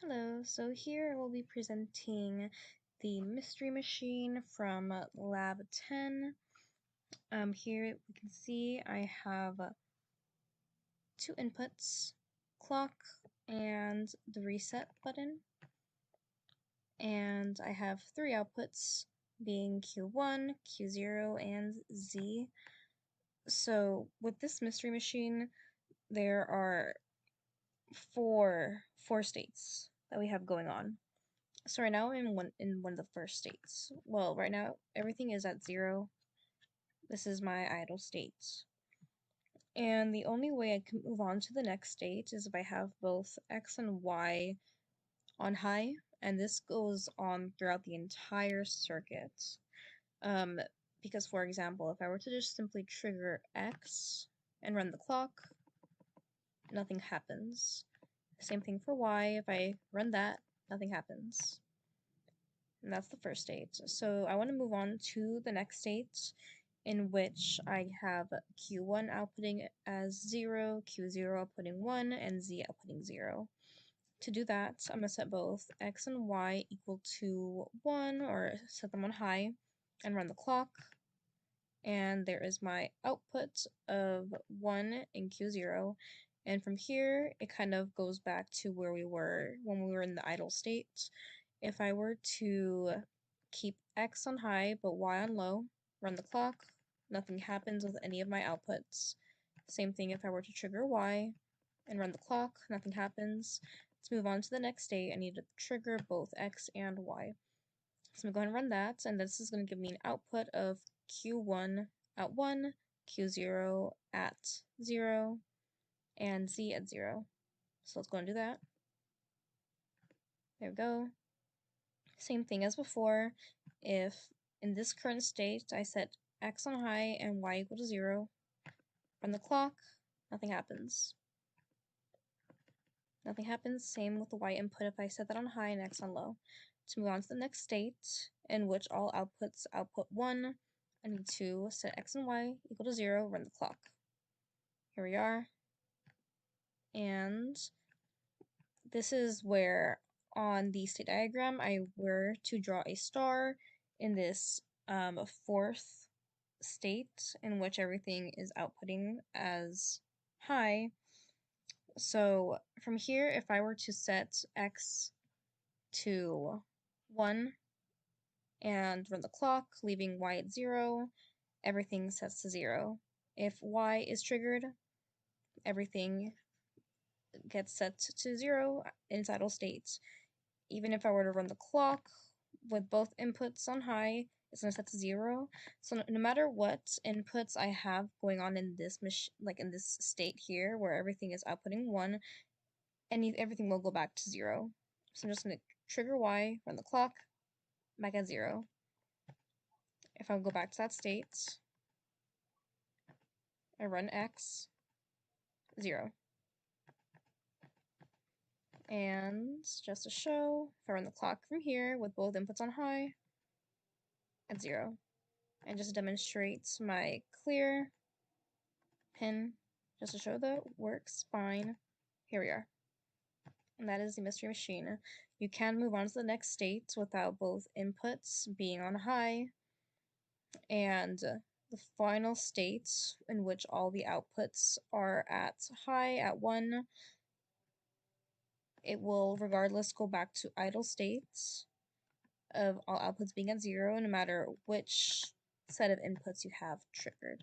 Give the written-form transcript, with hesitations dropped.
Hello, so here I will be presenting the Mystery Machine from Lab 10. Here we can see I have two inputs, clock and the reset button, and I have three outputs being Q1, Q0, and Z. So with this Mystery Machine, there are four states that we have going on. So right now I'm in one of the first states. Well, right now everything is at 0. This is my idle state. And the only way I can move on to the next state is if I have both X and Y on high, and this goes on throughout the entire circuit. Because for example, if I were to just simply trigger X and run the clock, nothing happens. Same thing for Y, if I run that, nothing happens. And that's the first state. So I want to move on to the next state, in which I have Q1 outputting as 0, Q0 outputting 1, and Z outputting 0. To do that, I'm going to set both X and Y equal to 1, or set them on high, and run the clock. And there is my output of 1 in Q0. And from here, it kind of goes back to where we were when we were in the idle state. If I were to keep X on high but Y on low, run the clock, nothing happens with any of my outputs. Same thing if I were to trigger Y and run the clock, nothing happens. Let's move on to the next state. I need to trigger both X and Y. So I'm going to go ahead and run that, and this is going to give me an output of Q1 at 1, Q0 at 0, and Z at 0. So let's go and do that. There we go. Same thing as before. If in this current state I set X on high and Y equal to 0, run the clock, nothing happens. Nothing happens. Same with the Y input if I set that on high and X on low. To move on to the next state, in which all outputs output 1, I need to set X and Y equal to 0, run the clock. Here we are. And this is where on the state diagram I were to draw a star in this fourth state in which everything is outputting as high. So from here, if I were to set X to 1 and run the clock, leaving Y at 0, everything sets to 0. If Y is triggered, everything gets set to 0 in its idle state. Even if I were to run the clock with both inputs on high, it's going to set to 0. So no matter what inputs I have going on in this in this state here, where everything is outputting 1, everything will go back to 0. So I'm just going to trigger Y, run the clock, back at 0. If I go back to that state, I run X, 0. And just to show, if I run the clock from here with both inputs on high, at 0. And just demonstrates my clear pin, just to show that it works fine. Here we are. And that is the Mystery Machine. You can move on to the next state without both inputs being on high, and the final state in which all the outputs are at high at 1, it will regardless go back to idle states of all outputs being at 0, no matter which set of inputs you have triggered.